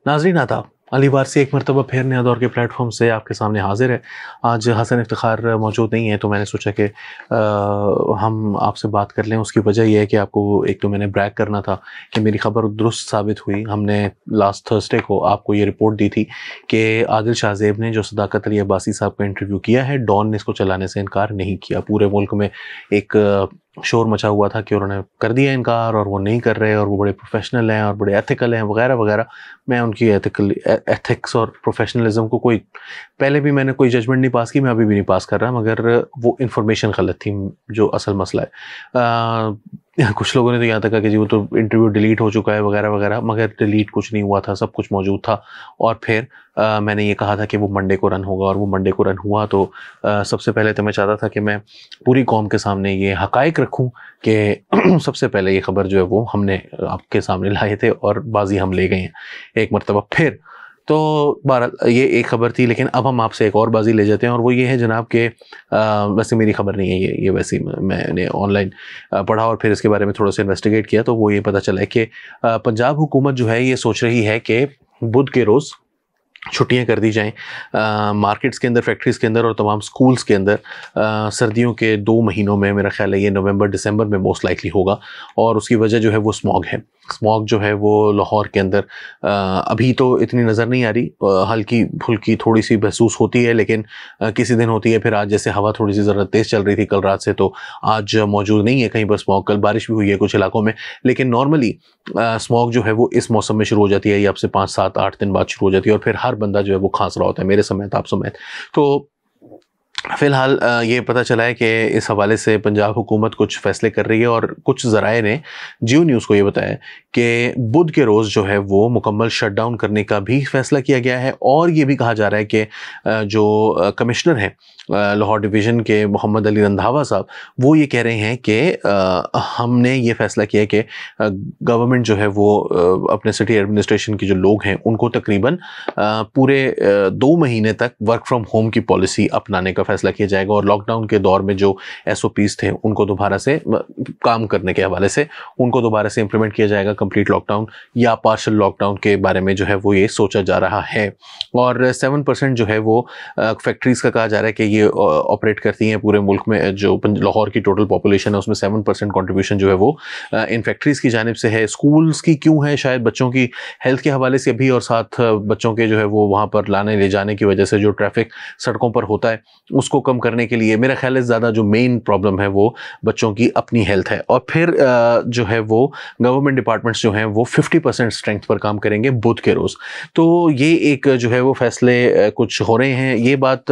नाज़रीन आदाब, अली वारसी एक मरतबा फिर नया दौर के प्लेटफॉर्म से आपके सामने हाजिर है। आज हसन इफ्तिखार मौजूद नहीं है, तो मैंने सोचा कि हम आपसे बात कर लें। उसकी वजह यह है कि आपको एक तो मैंने ब्रैग करना था कि मेरी खबर दुरुस्त साबित हुई। हमने लास्ट थर्सडे को आपको ये रिपोर्ट दी थी कि आदिल शाहज़ेब ने जो सदाकत अली अब्बासी साहब का इंटरव्यू किया है, डॉन ने इसको चलाने से इनकार नहीं किया। पूरे मुल्क में एक शोर मचा हुआ था कि उन्होंने कर दिया इनकार और वो नहीं कर रहे, और वो बड़े प्रोफेशनल हैं और बड़े एथिकल हैं वगैरह वगैरह। मैं उनकी एथिक्स और प्रोफेशनलिज्म को कोई, पहले भी मैंने कोई जजमेंट नहीं पास की, मैं अभी भी नहीं पास कर रहा, मगर वो इन्फॉर्मेशन गलत थी जो असल मसला है। कुछ लोगों ने तो यहाँ तक कहा कि जी वो तो इंटरव्यू डिलीट हो चुका है वगैरह वगैरह, मगर डिलीट कुछ नहीं हुआ था, सब कुछ मौजूद था। और फिर मैंने ये कहा था कि वो मंडे को रन होगा, और वो मंडे को रन हुआ। तो सबसे पहले तो मैं चाहता था कि मैं पूरी कौम के सामने ये हकायक रखूं कि सबसे पहले ये खबर जो है वो हमने आपके सामने लाए थे और बाजी हम ले गए हैं एक मरतबा फिर। तो 12 ये एक खबर थी, लेकिन अब हम आपसे एक और बाजी ले जाते हैं, और वो ये है जनाब के वैसे मेरी खबर नहीं है ये वैसे ही मैंने ऑनलाइन पढ़ा और फिर इसके बारे में थोड़ा सा इन्वेस्टिगेट किया, तो वो ये पता चला है कि पंजाब हुकूमत जो है ये सोच रही है कि बुध के रोज़ छुट्टियां कर दी जाएं मार्केट्स के अंदर, फैक्ट्रीज़ के अंदर और तमाम स्कूल्स के अंदर। सर्दियों के 2 महीनों में, मेरा ख्याल है ये नवंबर दिसंबर में मोस्ट लाइकली होगा, और उसकी वजह जो है वो स्मॉग है। स्मॉग जो है वो लाहौर के अंदर अभी तो इतनी नज़र नहीं आ रही, हल्की फुल्की थोड़ी सी महसूस होती है, लेकिन किसी दिन होती है। फिर आज जैसे हवा थोड़ी सी ज़रा तेज़ चल रही थी कल रात से, तो आज मौजूद नहीं है कहीं पर स्मॉग। कल बारिश भी हुई है कुछ इलाकों में, लेकिन नॉर्मली स्मॉग जो है वो इस मौसम में शुरू हो जाती है, ये अब से 5, 7, 8 दिन बाद शुरू हो जाती है, और फिर हर बंदा जो है वो खांस रहा होता है, मेरे समेत आप समेत। तो फिलहाल ये पता चला है कि इस हवाले से पंजाब हुकूमत कुछ फैसले कर रही है, और कुछ ज़राए ने जियो न्यूज़ को ये बताया कि बुध के रोज़ जो है वो मुकम्मल शटडाउन करने का भी फैसला किया गया है। और ये भी कहा जा रहा है कि जो कमिश्नर हैं लाहौर डिवीज़न के मोहम्मद अली रंधावा साहब, वो ये कह रहे हैं कि हमने ये फ़ैसला किया कि गवर्नमेंट जो है वो अपने सिटी एडमिनिस्ट्रेशन के जो लोग हैं उनको तकरीबन पूरे 2 महीने तक वर्क फ्रॉम होम की पॉलिसी अपनाने का फैसला किया जाएगा, और लॉकडाउन के दौर में जो एसओपीज थे उनको दोबारा से काम करने के हवाले से उनको दोबारा से इंप्लीमेंट किया जाएगा। कंप्लीट लॉकडाउन या पार्शियल लॉकडाउन के बारे में जो है वो ये सोचा जा रहा है। और 7% जो है वो फैक्ट्रीज़ का कहा जा रहा है कि ये ऑपरेट करती हैं पूरे मुल्क में। जो लाहौर की टोटल पॉपुलेशन है उसमें 7% कॉन्ट्रीब्यूशन जो है वो इन फैक्ट्रीज़ की जानिब से है। स्कूल्स की क्यों है? शायद बच्चों की हेल्थ के हवाले से भी, और साथ बच्चों के जो है वो वहाँ पर लाने ले जाने की वजह से जो ट्रैफिक सड़कों पर होता है उसको कम करने के लिए। मेरा ख्याल है ज़्यादा जो मेन प्रॉब्लम है वो बच्चों की अपनी हेल्थ है। और फिर जो है वो गवर्नमेंट डिपार्टमेंट्स जो हैं वो 50% स्ट्रेंथ पर काम करेंगे बुध के रोज़। तो ये एक जो है वो फैसले कुछ हो रहे हैं। ये बात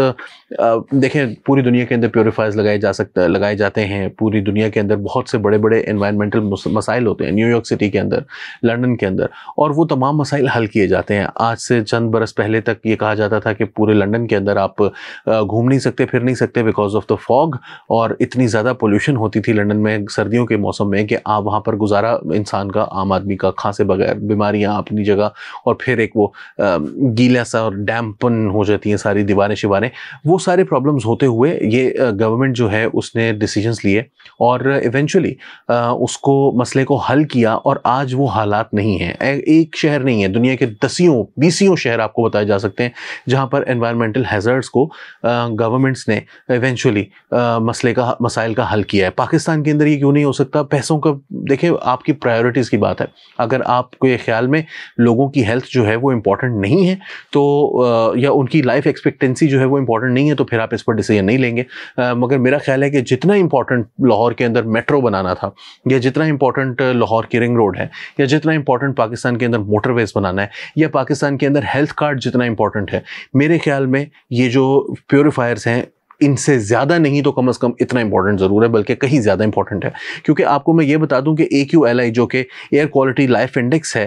देखें, पूरी दुनिया के अंदर प्योरीफायर्स लगाए जाते हैं। पूरी दुनिया के अंदर बहुत से बड़े बड़े एनवायरमेंटल मसाइल होते हैं, न्यूयॉर्क सिटी के अंदर, लंदन के अंदर, और वो तमाम मसाइल हल किए जाते हैं। आज से चंद बरस पहले तक ये कहा जाता था कि पूरे लंदन के अंदर आप घूम नहीं सकते, फिर नहीं सकते बिकॉज ऑफ द फॉग, और इतनी ज़्यादा पोल्यूशन होती थी लंदन में सर्दियों के मौसम में कि आप वहाँ पर गुजारा इंसान का, आम आदमी का खांसे बगैर, बीमारियाँ अपनी जगह, और फिर एक वो गीला सा और डैम्पन हो जाती हैं सारी दीवारें शिवारें। वो सारे प्रॉब्लम्स होते हुए ये गवर्नमेंट जो है उसने डिसीजंस लिए और इवेंचुअली उसको मसले को हल किया, और आज वो हालात नहीं हैं। एक शहर नहीं है, दुनिया के दसियों बीसियों शहर आपको बताए जा सकते हैं जहाँ पर एनवायरमेंटल हैज़र्ड्स को गवर्नमेंट्स ने इवेंचुअली मसाइल का हल किया है। पाकिस्तान के अंदर ये क्यों नहीं हो सकता? पैसों का देखिए, आपकी प्रायोरिटीज़ की बात है। अगर आपके ख्याल में लोगों की हेल्थ जो है वो इम्पॉर्टेंट नहीं है, तो या उनकी लाइफ एक्सपेक्टेंसी जो है वो इम्पॉर्टेंट नहीं है, तो फिर आप इस पर डिसीजन नहीं लेंगे। मगर मेरा ख्याल है कि जितना इम्पॉर्टेंट लाहौर के अंदर मेट्रो बनाना था, या जितना इम्पॉर्टेंट लाहौर की रिंग रोड है, या जितना इम्पॉर्टेंट पाकिस्तान के अंदर मोटरवेज बनाना है, या पाकिस्तान के अंदर हेल्थ कार्ड जितना इम्पॉर्टेंट है, मेरे ख्याल में ये जो प्योरीफायर्स हैं इनसे ज़्यादा नहीं तो कम से कम इतना इंपॉर्टेंट ज़रूर है, बल्कि कहीं ज़्यादा इंपॉर्टेंट है। क्योंकि आपको मैं ये बता दूं कि AQLI जो कि एयर क्वालिटी लाइफ इंडेक्स है,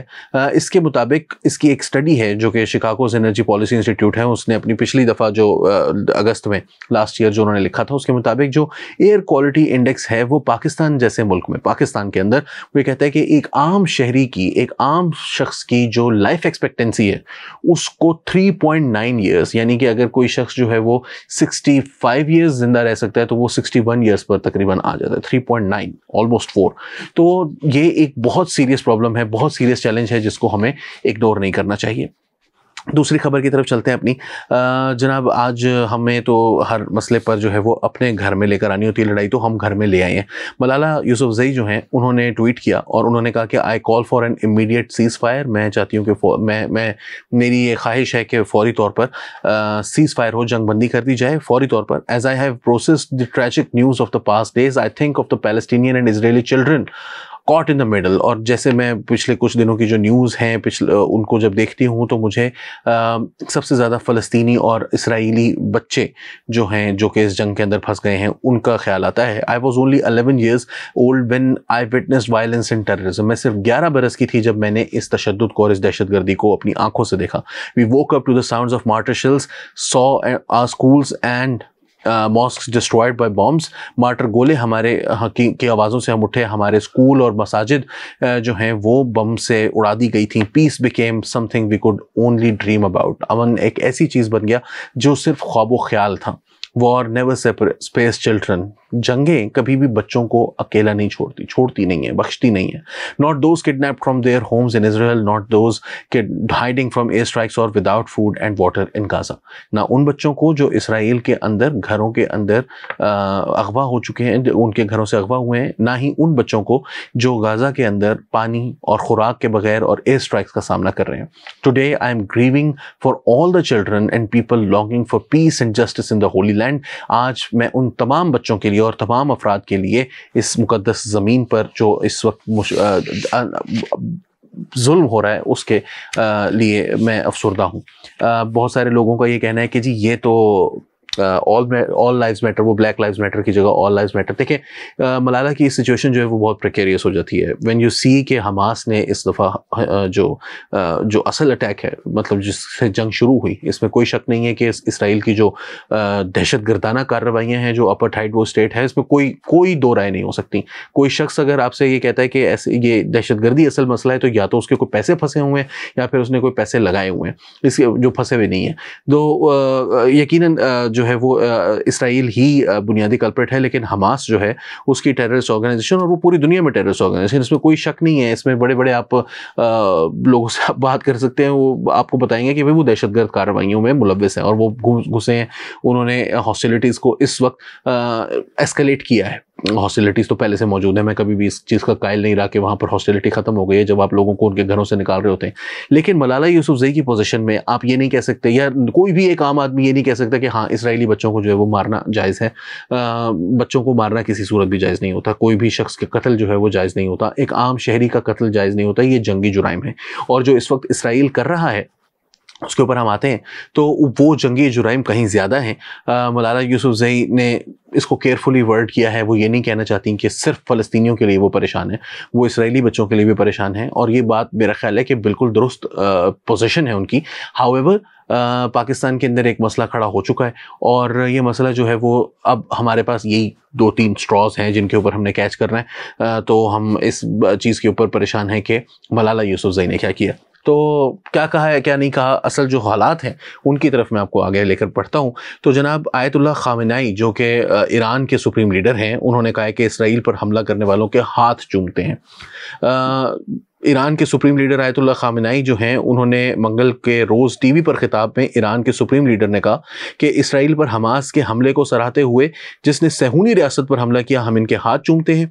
इसके मुताबिक इसकी एक स्टडी है जो कि शिकागोज एनर्जी पॉलिसी इंस्टीट्यूट है, उसने अपनी पिछली दफ़ा जो अगस्त में लास्ट ईयर जो उन्होंने लिखा था, उसके मुताबिक जो एयर क्वालिटी इंडेक्स है वो पाकिस्तान जैसे मुल्क में, पाकिस्तान के अंदर, वो कहता है कि एक आम शहरी की, एक आम शख्स की जो लाइफ एक्सपेक्टेंसी है उसको 3.9 ईयर्स, यानी कि अगर कोई शख्स जो है वो 65 5 ईयर्स जिंदा रह सकता है तो वो 61 ईयर्स पर तकरीबन आ जाता है, 3.9 ऑलमोस्ट 4। तो ये एक बहुत सीरियस प्रॉब्लम है, बहुत सीरियस चैलेंज है जिसको हमें इग्नोर नहीं करना चाहिए। दूसरी खबर की तरफ चलते हैं अपनी। जनाब, आज हमें तो हर मसले पर जो है वो अपने घर में लेकर आनी होती है लड़ाई, तो हम घर में ले आए हैं। मलाला यूसुफजई जो हैं उन्होंने ट्वीट किया और उन्होंने कहा कि I call for an immediate seize fire. मैं चाहती हूँ कि मेरी ये ख्वाहिश है कि फौरी तौर पर सीज़ फायर हो, जंग बंदी कर दी जाए फौरी तौर पर। As I have processed the tragic news of the past days, I think of the Palestinian and Israeli children caught in the middle. और जैसे मैं पिछले कुछ दिनों की जो न्यूज़ हैं उनको जब देखती हूँ तो मुझे सबसे ज़्यादा फ़लस्तीनी और इसराइली बच्चे जो हैं जो कि इस जंग के अंदर फंस गए हैं उनका ख्याल आता है। I was only 11 years old when I witnessed violence and terrorism. मैं सिर्फ 11 बरस की थी जब मैंने इस तशद्दुद को और इस दहशतगर्दी को अपनी आंखों से देखा। We woke up to the sounds of mortar shells, saw our schools and mosques destroyed by bombs. Mortar गोले हमारे की आवाज़ों से हम उठे, हमारे स्कूल और मसाजिद जो हैं वो बम से उड़ा दी गई थी। Peace became something we could only dream about. अमन एक ऐसी चीज़ बन गया जो सिर्फ ख्वाबो ख्याल था। War never spares children. जंगें कभी भी बच्चों को अकेला नहीं छोड़ती नहीं है, बख्शती नहीं है। Not those kidnapped from their homes in Israel, not those hiding from air strikes और without food and water in Gaza. ना उन बच्चों को जो इसराइल के अंदर घरों के अंदर अगवा हो चुके हैं, उनके घरों से अगवा हुए हैं, ना ही उन बच्चों को जो गाजा के अंदर पानी और खुराक के बगैर और एयर स्ट्राइक्स का सामना कर रहे हैं। Today I am grieving for all the children and people longing for piece and justice in the Holi land. आज मैं उन तमाम बच्चों के लिए और तमाम अफराद के लिए इस मुकद्दस ज़मीन पर जो इस वक्त जुल्म हो रहा है उसके लिए मैं अफसरदा हूँ। बहुत सारे लोगों का ये कहना है कि जी ये तो ऑल लाइव्स मैटर, वो ब्लैक लाइव्स मैटर की जगह ऑल लाइव्स मैटर। देखिए मलाला की सिचुएशन जो है वो बहुत प्रिकेरियस हो जाती है व्हेन यू सी कि हमास ने इस दफ़ा जो असल अटैक है, मतलब जिससे जंग शुरू हुई, इसमें कोई शक नहीं है कि इसराइल की जो दहशतगर्दाना कार्रवाइयाँ हैं, जो अपार्थाइड वो स्टेट है, इसमें कोई दो राय नहीं हो सकती। कोई शख्स अगर आपसे ये कहता है कि ऐसे ये दहशतगर्दी असल मसला है, तो या तो उसके कोई पैसे फंसे हुए हैं या फिर उसने कोई पैसे लगाए हुए हैं, इसके जो फंसे हुए नहीं हैं। तो यकीनन जो है वो इसराइल ही बुनियादी कल्प्रिट है, लेकिन हमास जो है उसकी टेररिस्ट ऑर्गेनाइजेशन, और वो पूरी दुनिया में टेररिस्ट ऑर्गेनाइजेशन, इसमें कोई शक नहीं है। इसमें बड़े बड़े आप लोगों से आप बात कर सकते हैं, वो आपको बताएंगे कि भाई वो दहशतगर्द कार्रवाइयों में मुलव्विस हैं और वो घुसे हैं। उन्होंने हॉस्टिलिटीज़ को इस वक्त एस्केलेट किया है। हॉस्टिलिटीज़ तो पहले से मौजूद है, मैं कभी भी इस चीज़ का कायल नहीं रहा कि वहाँ पर हॉस्टिलिटी ख़त्म हो गई है जब आप लोगों को उनके घरों से निकाल रहे होते हैं। लेकिन मलाला यूसुफजई की पोजीशन में आप ये नहीं कह सकते, या कोई भी एक आम आदमी ये नहीं कह सकता कि हाँ इसराइली बच्चों को जो है वो मारना जायज़ है। बच्चों को मारना किसी सूरत भी जायज़ नहीं होता, कोई भी शख्स के कत्ल जो है वो जायज़ नहीं होता, एक आम शहरी का कत्ल जायज़ नहीं होता। ये जंगी जुराइम है, और जो इस वक्त इसराइल कर रहा है उसके ऊपर हम आते हैं तो वो जंगी जुराइम कहीं ज़्यादा हैं। मलाला यूसुफजई ने इसको केयरफुली वर्ड किया है। वो ये नहीं कहना चाहती कि सिर्फ फ़लस्तीनियों के लिए वो परेशान है, वो इसराइली बच्चों के लिए भी परेशान है, और ये बात मेरा ख्याल है कि बिल्कुल दुरुस्त पोजीशन है उनकी। हाउएवर पाकिस्तान के अंदर एक मसला खड़ा हो चुका है, और ये मसला जो है वो अब हमारे पास यही 2-3 स्ट्रॉज हैं जिनके ऊपर हमने कैच करना है। तो हम इस चीज़ के ऊपर परेशान हैं कि मलाला यूसुफजई ने क्या किया, तो क्या कहा है क्या नहीं कहा, असल जो हालात हैं उनकी तरफ मैं आपको आगे लेकर पढ़ता हूँ। तो जनाब आयतुल्लाह खामेनेई जो कि ईरान के सुप्रीम लीडर हैं, उन्होंने कहा है कि इसराइल पर हमला करने वालों के हाथ चूमते हैं। ईरान के सुप्रीम लीडर आयतुल्लाह खामेनेई जो हैं, उन्होंने मंगल के रोज़ टीवी पर खिताब में ईरान के सुप्रीम लीडर ने कहा कि इसराइल पर हमास के हमले को सराहते हुए, जिसने सहूनी रियासत पर हमला किया, हम इनके हाथ चूमते हैं।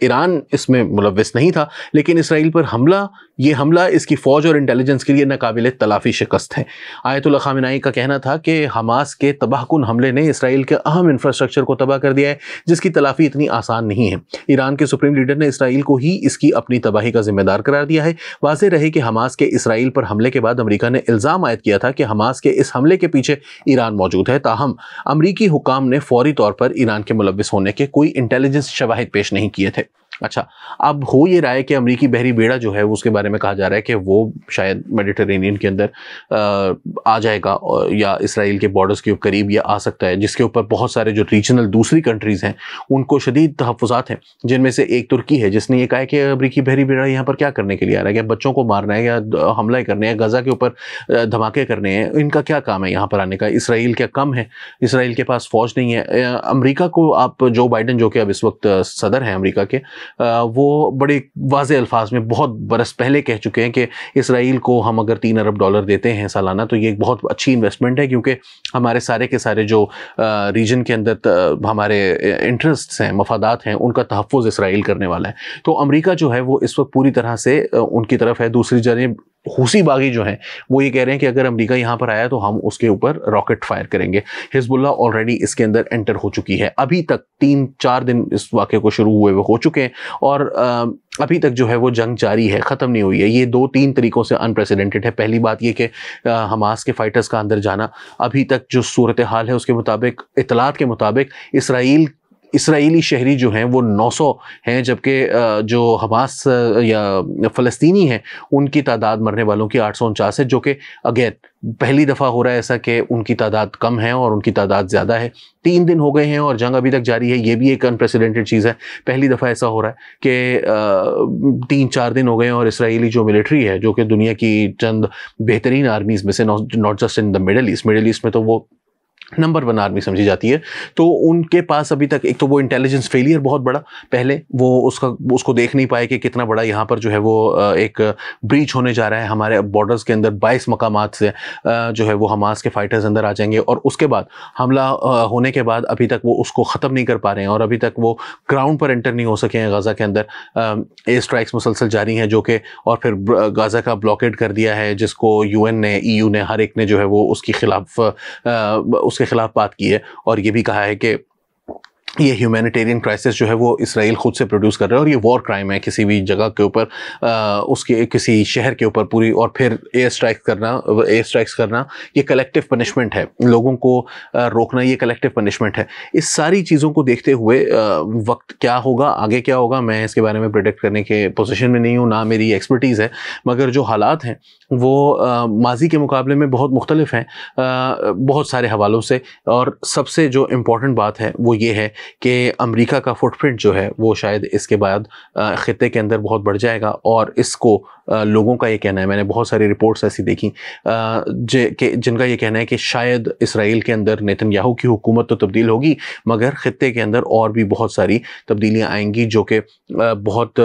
ईरान इसमें मुलव्विस नहीं था, लेकिन इसराइल पर ये हमला इसकी फ़ौज और इंटेलिजेंस के लिए नाकाबिले तलाफ़ी शिकस्त है। आयतुल्लाह खामेनेई का कहना था कि हमास के तबाहकुन हमले ने इसराइल के अहम इंफ्रास्ट्रक्चर को तबाह कर दिया है, जिसकी तलाफ़ी इतनी आसान नहीं है। ईरान के सुप्रीम लीडर ने इसराइल को ही इसकी अपनी तबाही का जिम्मेदार करार दिया है। वाज़ेह रहे कि हमास के इसराइल पर हमले के बाद अमरीका ने इल्ज़ाम आयद किया था कि हमास के इस हमले के पीछे ईरान मौजूद है। ताहम अमरीकी हुकाम ने फौरी तौर पर ईरान के मुलव्विस होने के कोई इंटेलिजेंस शवाहिद पेश नहीं किए थे। अच्छा, अब हो ये रहा है कि अमरीकी बहरी बेड़ा जो है उसके बारे में कहा जा रहा है कि वो शायद मेडिटरेनियन के अंदर आ जाएगा या इसराइल के बॉर्डर्स के करीब ये आ सकता है, जिसके ऊपर बहुत सारे जो रीजनल दूसरी कंट्रीज़ हैं उनको शदीद तहफ़्फ़ुज़ात हैं, जिनमें से एक तुर्की है जिसने ये कहा है कि अमरीकी बहरी बेड़ा यहाँ पर क्या करने के लिए आ रहा है, क्या बच्चों को मारना है या हमला करने हैं, गज़ा के ऊपर धमाके करने हैं, इनका क्या काम है यहाँ पर आने का? इसराइल क्या कम है? इसराइल के पास फ़ौज नहीं है। अमरीका को आप जो बाइडन जो कि अब इस वक्त सदर हैं अमरीका के, वो बड़े वाज़े अल्फाज में बहुत बरस पहले कह चुके हैं कि इसराइल को हम अगर $3 अरब देते हैं सालाना तो ये एक बहुत अच्छी इन्वेस्टमेंट है, क्योंकि हमारे सारे के सारे जो रीजन के अंदर हमारे इंटरेस्ट्स हैं, मफादात हैं, उनका तहफ़्फ़ुज़ इसराइल करने वाला है। तो अमरीका जो है वो इस वक्त पूरी तरह से उनकी तरफ है। दूसरी जानिब हूसी बागी जो हैं वो ये कह रहे हैं कि अगर अमेरिका यहाँ पर आया तो हम उसके ऊपर रॉकेट फायर करेंगे। हिजबुल्लाह ऑलरेडी इसके अंदर एंटर हो चुकी है। अभी तक 3-4 दिन इस वाक़े को शुरू हुए हुए हो चुके हैं और अभी तक जो है वो जंग जारी है, ख़त्म नहीं हुई है। ये 2-3 तरीक़ों से अनप्रेसिडेंटेड है। पहली बात ये कि हमास के फाइटर्स का अंदर जाना, अभी तक जो सूरत हाल है उसके मुताबिक, इत्तलात के मुताबिक इसराइली शहरी जो हैं वो 900 हैं, जबकि जो हमास या फ़लस्तीनी हैं उनकी तादाद मरने वालों की 849 है, जो कि अगेन पहली दफ़ा हो रहा है ऐसा कि उनकी तादाद कम है और उनकी तादाद ज़्यादा है। 3 दिन हो गए हैं और जंग अभी तक जारी है। ये भी एक अनप्रेसिडेंटेड चीज़ है। पहली दफ़ा ऐसा हो रहा है कि 3-4 दिन हो गए हैं और इसराइली जो मिलिट्री है, जो कि दुनिया की चंद बेहतरीन आर्मीज़ में से, not just in the middle east में तो वो नंबर 1 आर्मी समझी जाती है, तो उनके पास अभी तक एक तो वो इंटेलिजेंस फेलियर बहुत बड़ा, पहले वो उसको देख नहीं पाए कि कितना बड़ा यहाँ पर जो है वो एक ब्रीच होने जा रहा है हमारे बॉर्डर्स के अंदर। 22 मकामात से जो है वो हमास के फाइटर्स अंदर आ जाएंगे और उसके बाद हमला होने के बाद अभी तक वो उसको ख़त्म नहीं कर पा रहे हैं और अभी तक वो ग्राउंड पर एंटर नहीं हो सके हैं। गाज़ा के अंदर एयर स्ट्राइक्स मुसलसल जारी हैं, जो कि और फिर गाज़ा का ब्लॉकेड कर दिया है, जिसको यूएन ने, EU ने, हर एक ने जो है वो उसके खिलाफ बात की है और ये भी कहा है कि ये ह्यूमैनिटेरियन क्राइसिस जो है वो इसराइल खुद से प्रोड्यूस कर रहा है और ये वॉर क्राइम है किसी भी जगह के ऊपर, उसके किसी शहर के ऊपर पूरी, और फिर एयर स्ट्राइक्स करना ये कलेक्टिव पनिशमेंट है। लोगों को रोकना ये कलेक्टिव पनिशमेंट है। इस सारी चीज़ों को देखते हुए वक्त क्या होगा, आगे क्या होगा, मैं इसके बारे में प्रेडिक्ट करने के पोजीशन में नहीं हूँ, ना मेरी एक्सपर्टीज़ है, मगर जो हालात हैं वो माजी के मुकाबले में बहुत मुख्तलिफ हैं बहुत सारे हवालों से। और सबसे जो इम्पोर्टेंट बात है वो ये है कि अमेरिका का फुटप्रिंट जो है वो शायद इसके बाद खित्ते के अंदर बहुत बढ़ जाएगा और इसको लोगों का ये कहना है, मैंने बहुत सारी रिपोर्ट्स ऐसी देखी जिनका ये कहना है कि शायद इसराइल के अंदर नेतन्याहू की हुकूमत तो तब्दील होगी, मगर खित्ते के अंदर और भी बहुत सारी तब्दीलियाँ आएंगी जो कि बहुत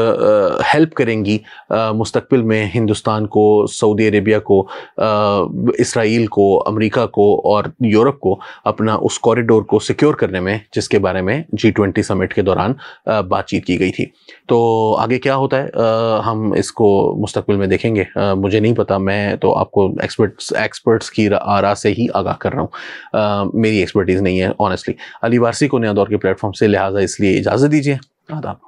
हेल्प करेंगी मुस्तकबिल में हिंदुस्तान को, सऊदी अरेबिया को, इसराइल को, अमेरिका को और यूरोप को अपना उस कॉरिडोर को सिक्योर करने में, जिसके बारे में G20 समिट के दौरान बातचीत की गई थी। तो आगे क्या होता है हम इसको मुस्तकबिल में देखेंगे। मुझे नहीं पता, मैं तो आपको एक्सपर्ट्स की आरा से ही आगाह कर रहा हूँ, मेरी एक्सपर्टीज़ नहीं है ऑनेस्टली। अली वारसी को नया दौर के प्लेटफॉर्म से लिहाजा इसलिए इजाज़त दीजिए। आदाब।